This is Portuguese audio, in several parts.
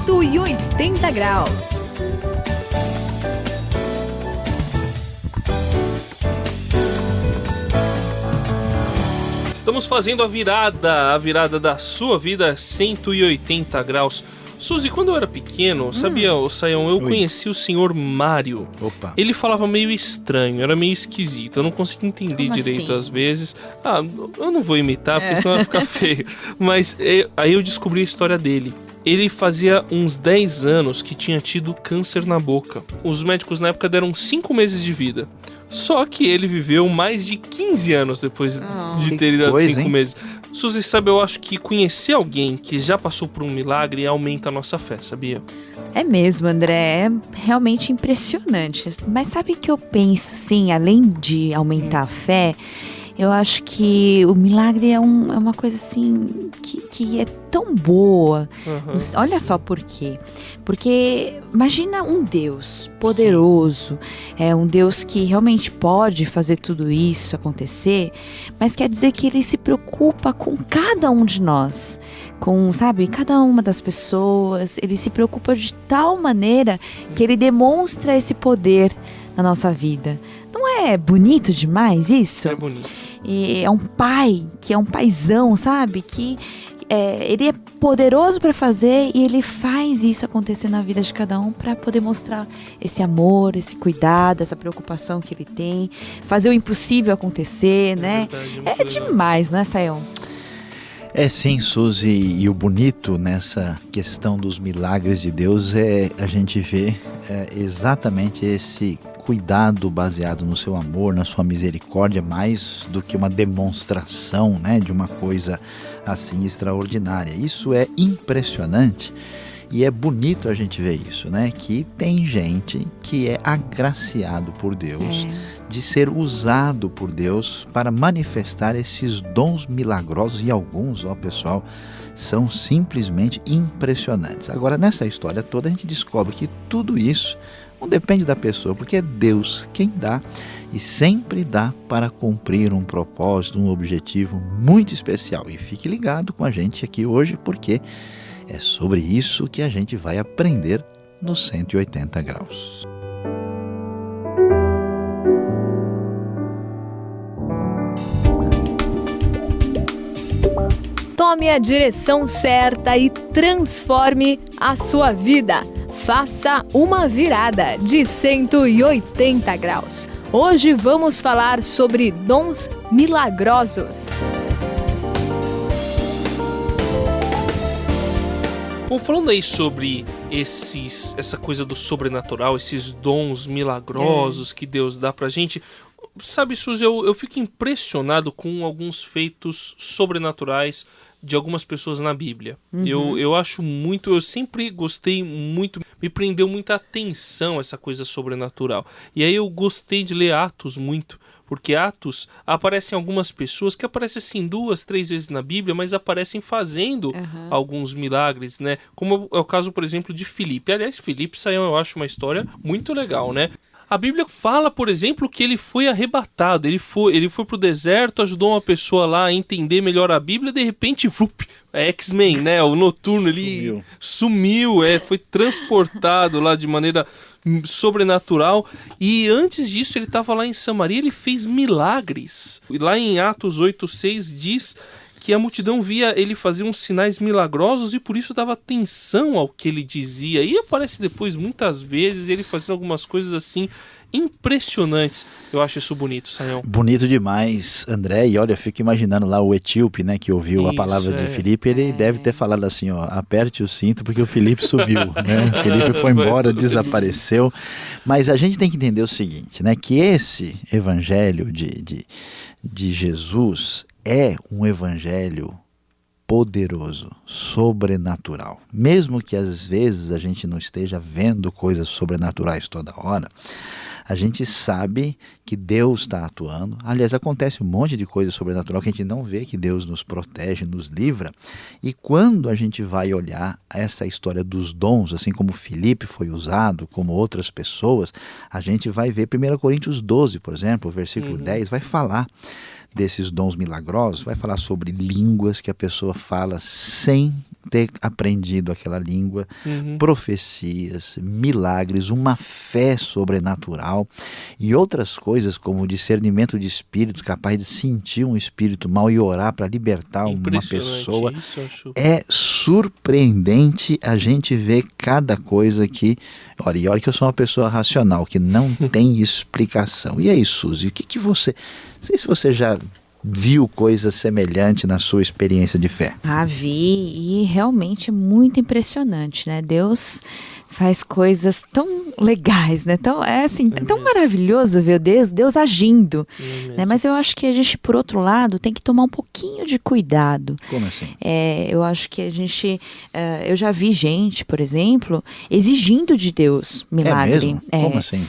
180 graus. Estamos fazendo a virada da sua vida 180 graus. Suzy, quando eu era pequeno, sabia, Sayão, eu conheci o senhor Mário. Opa. Ele falava meio estranho, era meio esquisito, eu não conseguia entender Como direito assim? às vezes. Eu não vou imitar, porque senão vai ficar feio. Mas aí eu descobri a história dele. Ele fazia uns 10 anos que tinha tido câncer na boca. Os médicos na época deram 5 meses de vida. Só que ele viveu mais de 15 anos depois de ter dado 5 meses. Suzy, sabe, eu acho que conhecer alguém que já passou por um milagre aumenta a nossa fé, sabia? É mesmo, André, é realmente impressionante. Mas sabe que eu penso, sim, além de aumentar a fé, eu acho que o milagre é uma coisa assim que é tão boa. Olha só por quê. Porque imagina um Deus poderoso, um Deus que realmente pode fazer tudo isso acontecer, mas quer dizer que ele se preocupa com cada um de nós, com, sabe, cada uma das pessoas. Ele se preocupa de tal maneira que ele demonstra esse poder na nossa vida. Não é bonito demais isso? É bonito. E é um pai, que é um paizão, sabe? Que ele é poderoso para fazer e ele faz isso acontecer na vida de cada um para poder mostrar esse amor, esse cuidado, essa preocupação que ele tem, fazer o impossível acontecer, né? Verdade, É demais, não é, Sayão? É sim, Suzy, e o bonito nessa questão dos milagres de Deus é a gente ver exatamente esse cuidado baseado no seu amor, na sua misericórdia, mais do que uma demonstração, né, de uma coisa assim extraordinária. Isso é impressionante e é bonito a gente ver isso, né, que tem gente que é agraciado por Deus, de ser usado por Deus para manifestar esses dons milagrosos, e alguns, pessoal, são simplesmente impressionantes. Agora, nessa história toda, a gente descobre que tudo isso não depende da pessoa, porque é Deus quem dá e sempre dá para cumprir um propósito, um objetivo muito especial. E fique ligado com a gente aqui hoje, porque é sobre isso que a gente vai aprender no 180 graus. Tome a direção certa e transforme a sua vida. Faça uma virada de 180 graus. Hoje vamos falar sobre dons milagrosos. Bom, falando aí sobre essa coisa do sobrenatural, esses dons milagrosos que Deus dá pra gente, sabe, Suzy, eu fico impressionado com alguns feitos sobrenaturais de algumas pessoas na Bíblia. Eu acho muito, eu sempre gostei muito, me prendeu muita atenção essa coisa sobrenatural. E aí eu gostei de ler Atos muito, porque Atos aparecem algumas pessoas que aparecem assim 2, 3 vezes na Bíblia, mas aparecem fazendo alguns milagres, né? Como é o caso, por exemplo, de Filipe. Aliás, Filipe, Sayão, eu acho uma história muito legal, né? A Bíblia fala, por exemplo, que ele foi arrebatado, ele foi pro deserto, ajudou uma pessoa lá a entender melhor a Bíblia, de repente, X-Men, né, o Noturno, ele sumiu, foi transportado lá de maneira sobrenatural, e antes disso ele estava lá em Samaria, ele fez milagres. E lá em Atos 8:6 diz que a multidão via ele fazer uns sinais milagrosos e por isso dava atenção ao que ele dizia. E aparece depois muitas vezes ele fazendo algumas coisas assim impressionantes. Eu acho isso bonito, Sayão. Bonito demais, André. E olha, eu fico imaginando lá o etíope, né, que ouviu a palavra de Filipe. Ele deve ter falado assim, aperte o cinto porque o Filipe sumiu, né? O Filipe foi embora, desapareceu. Mas a gente tem que entender o seguinte, né, que esse evangelho de Jesus é um evangelho poderoso, sobrenatural. Mesmo que às vezes a gente não esteja vendo coisas sobrenaturais toda hora, a gente sabe que Deus está atuando. Aliás, acontece um monte de coisa sobrenatural que a gente não vê, que Deus nos protege, nos livra. E quando a gente vai olhar essa história dos dons, assim como Filipe foi usado, como outras pessoas, a gente vai ver 1 Coríntios 12, por exemplo, o versículo 10, vai falar desses dons milagrosos, vai falar sobre línguas que a pessoa fala sem ter aprendido aquela língua, profecias, milagres, uma fé sobrenatural e outras coisas como o discernimento de espíritos, capaz de sentir um espírito mau e orar para libertar uma pessoa. Isso, acho. É surpreendente a gente ver cada coisa que... Olha que eu sou uma pessoa racional, que não tem explicação. E aí, Suzy, o que você... Não sei se você já viu coisa semelhante na sua experiência de fé. Vi, e realmente é muito impressionante, né? Deus faz coisas tão legais, né? Tão maravilhoso ver Deus agindo, né? Mas eu acho que a gente, por outro lado, tem que tomar um pouquinho de cuidado. Como assim? Eu acho que a gente... eu já vi gente, por exemplo, exigindo de Deus milagre. É mesmo? Como assim?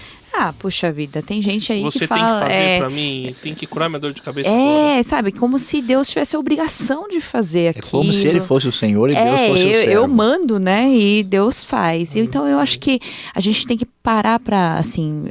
Puxa vida, tem gente aí Você que fala... tem que fazer pra mim, tem que curar minha dor de cabeça agora. Sabe, como se Deus tivesse a obrigação de fazer aquilo. É como se ele fosse o Senhor e Deus fosse o servo. Eu mando, né, e Deus faz. Então eu acho que a gente tem que parar para, assim,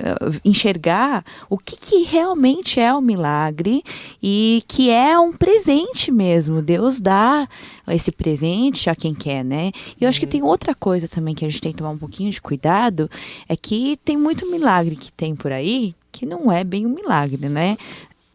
enxergar o que realmente é o milagre e que é um presente mesmo. Deus dá esse presente a quem quer, né? E eu acho que tem outra coisa também que a gente tem que tomar um pouquinho de cuidado, é que tem muito milagre que tem por aí que não é bem um milagre, né?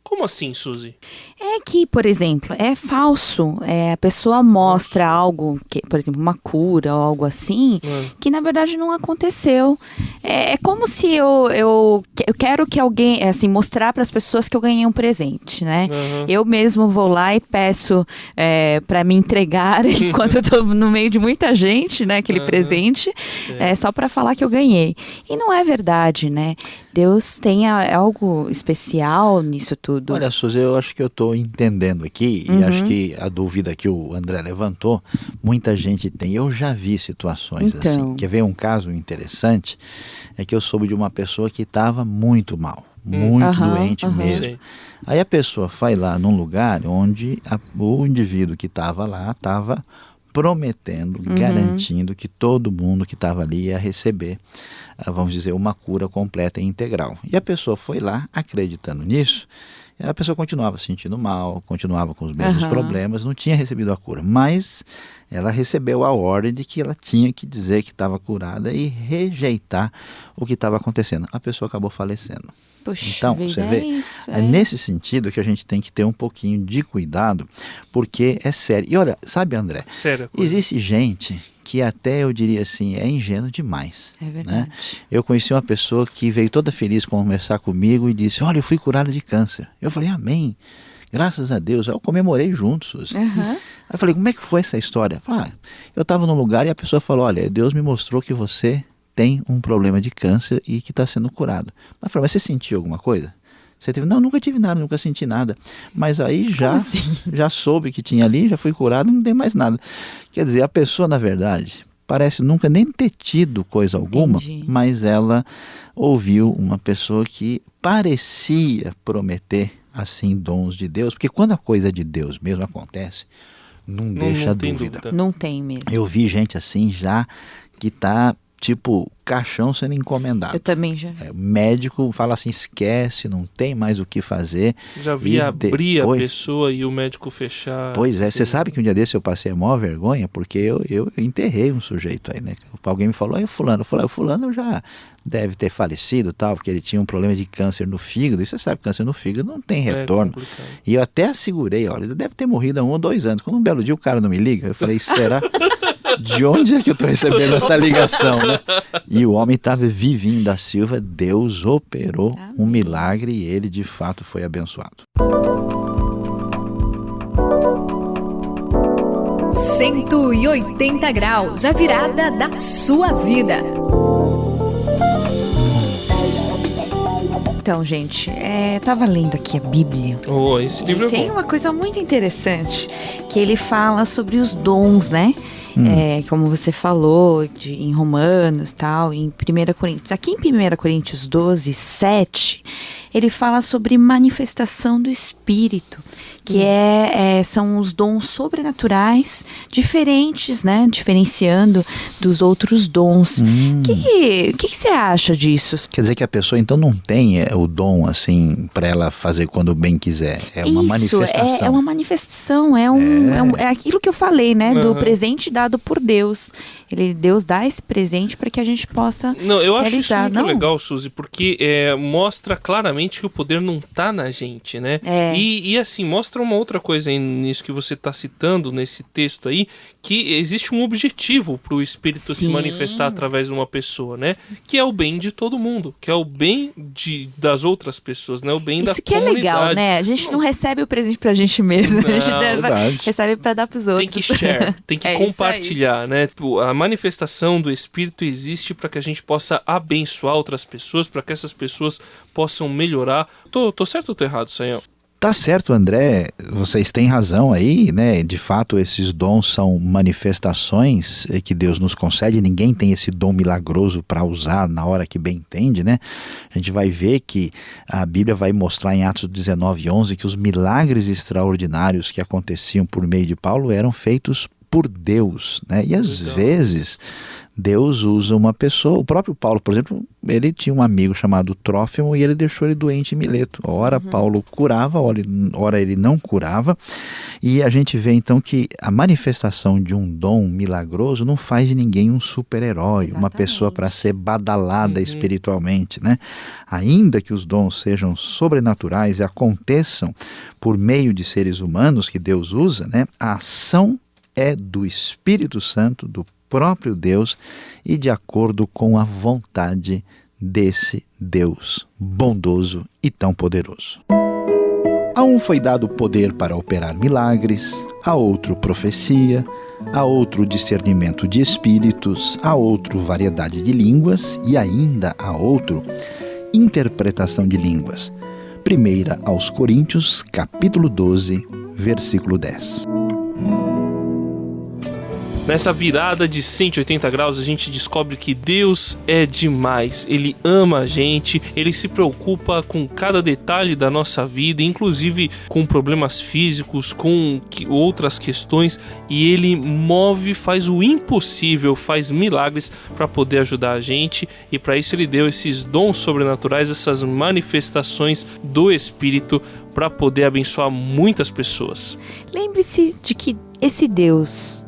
Como assim, Suzy? É que, por exemplo, é falso. A pessoa mostra algo, por exemplo, uma cura ou algo assim, que na verdade não aconteceu. É como se eu quero que alguém, assim, mostrar para as pessoas que eu ganhei um presente, né? Eu mesmo vou lá e peço para me entregar enquanto eu tô no meio de muita gente, né? Aquele presente, só para falar que eu ganhei. E não é verdade, né? Deus tem algo especial nisso tudo. Olha, Suzy, eu acho que eu estou entendendo aqui, e acho que a dúvida que o André levantou, muita gente tem. Eu já vi situações assim. Quer ver um caso interessante? É que eu soube de uma pessoa que estava muito mal, muito doente mesmo. Sim. Aí a pessoa vai lá num lugar onde o indivíduo que estava lá estava prometendo, garantindo que todo mundo que estava ali ia receber, vamos dizer, uma cura completa e integral. E a pessoa foi lá acreditando nisso, e a pessoa continuava se sentindo mal, continuava com os mesmos problemas, não tinha recebido a cura, mas ela recebeu a ordem de que ela tinha que dizer que estava curada e rejeitar o que estava acontecendo. A pessoa acabou falecendo. Puxa, então, você vê, é nesse sentido que a gente tem que ter um pouquinho de cuidado, porque é sério. E olha, sabe, André, existe gente que até eu diria assim, é ingênuo demais. É verdade. Né? Eu conheci uma pessoa que veio toda feliz conversar comigo e disse, olha, eu fui curada de câncer. Eu falei, amém, graças a Deus. Eu comemorei junto, Suzy. Aí eu falei, como é que foi essa história? Eu falei, eu estava num lugar e a pessoa falou, olha, Deus me mostrou que você tem um problema de câncer e que está sendo curado. Eu falei, mas você sentiu alguma coisa? Você teve? Não, nunca tive nada, nunca senti nada. Mas aí já soube que tinha ali, já fui curado, não tem mais nada. Quer dizer, a pessoa, na verdade, parece nunca nem ter tido coisa alguma, mas ela ouviu uma pessoa que parecia prometer, assim, dons de Deus, porque quando a coisa de Deus mesmo acontece, não deixa dúvida. Não tem mesmo. Eu vi gente assim já que está... tipo, caixão sendo encomendado. Eu também já. O médico fala assim, esquece, não tem mais o que fazer. Já vi abrir a pessoa e o médico fechar. Pois é, você sabe que um dia desse eu passei a maior vergonha, porque eu enterrei um sujeito aí, né? Alguém me falou, aí o fulano. Eu falei, o fulano já deve ter falecido, tal, porque ele tinha um problema de câncer no fígado. E você sabe que câncer no fígado não tem retorno. E eu até assegurei, olha, ele deve ter morrido há 1 ou 2 anos. Quando um belo dia o cara não me liga, eu falei, será? De onde é que eu estou recebendo essa ligação, né? E o homem estava vivinho da Silva, Deus operou um milagre e ele de fato foi abençoado. 180 graus, a virada da sua vida. Então, gente, eu tava lendo aqui a Bíblia. Esse livro é bom. Tem uma coisa muito interessante, que ele fala sobre os dons, né? Como você falou, em Romanos, tal, em 1 Coríntios. Aqui em 1 Coríntios 12, 7, ele fala sobre manifestação do Espírito, que são os dons sobrenaturais diferentes, né? Diferenciando dos outros dons. Que você acha disso? Quer dizer que a pessoa então não tem o dom assim para ela fazer quando bem quiser. É uma manifestação. É uma manifestação, é aquilo que eu falei, né? Do presente dado por Deus. Deus dá esse presente para que a gente possa eu acho realizar. isso muito legal, Suzy, porque mostra claramente que o poder não tá na gente, né? E assim, mostra uma outra coisa aí nisso que você tá citando, nesse texto aí, que existe um objetivo pro Espírito se manifestar através de uma pessoa, né? Que é o bem de todo mundo, que é o bem das outras pessoas, né? O bem da comunidade. Isso que é legal, né? A gente não recebe o presente pra gente mesmo, a gente recebe pra dar pros outros. Tem que share, tem que compartilhar, né? A manifestação do Espírito existe para que a gente possa abençoar outras pessoas, para que essas pessoas possam melhorar. Tô certo ou tô errado, Sayão? Tá certo, André, vocês têm razão aí, né? De fato, esses dons são manifestações que Deus nos concede. Ninguém tem esse dom milagroso para usar na hora que bem entende, né? A gente vai ver que a Bíblia vai mostrar em Atos 19:11 que os milagres extraordinários que aconteciam por meio de Paulo eram feitos por Deus, né? E às vezes Deus usa uma pessoa. O próprio Paulo, por exemplo, ele tinha um amigo chamado Trófimo e ele deixou ele doente em Mileto. Ora Paulo curava, ora ele não curava. E a gente vê então que a manifestação de um dom milagroso não faz de ninguém um super-herói, uma pessoa para ser badalada espiritualmente, né? Ainda que os dons sejam sobrenaturais e aconteçam por meio de seres humanos que Deus usa, né? A ação é do Espírito Santo, do próprio Deus e de acordo com a vontade desse Deus bondoso e tão poderoso. A um foi dado poder para operar milagres, a outro profecia, a outro discernimento de espíritos, a outro variedade de línguas e ainda a outro interpretação de línguas. 1 aos Coríntios, capítulo 12, versículo 10. Nessa virada de 180 graus, a gente descobre que Deus é demais. Ele ama a gente, Ele se preocupa com cada detalhe da nossa vida, inclusive com problemas físicos, com outras questões, e Ele faz o impossível, faz milagres para poder ajudar a gente, e para isso Ele deu esses dons sobrenaturais, essas manifestações do Espírito para poder abençoar muitas pessoas. Lembre-se de que esse Deus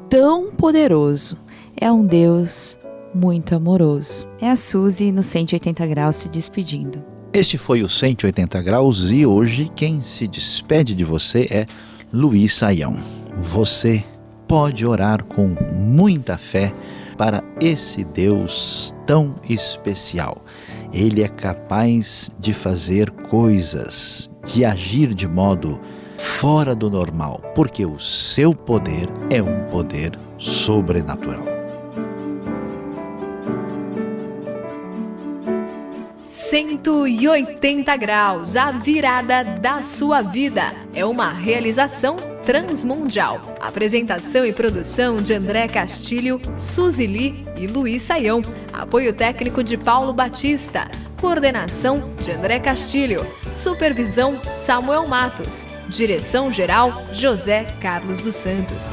tão poderoso é um Deus muito amoroso. É a Suzy no 180 graus se despedindo. Este foi o 180 graus e hoje quem se despede de você é Luiz Saião. Você pode orar com muita fé para esse Deus tão especial. Ele é capaz de fazer coisas, de agir de modo fora do normal, porque o seu poder é um poder sobrenatural. 180 graus, a virada da sua vida. É uma realização transmundial. Apresentação e produção de André Castilho, Suzy Lee e Luiz Saião. Apoio técnico de Paulo Batista. Coordenação de André Castilho. Supervisão Samuel Matos. Direção-geral José Carlos dos Santos.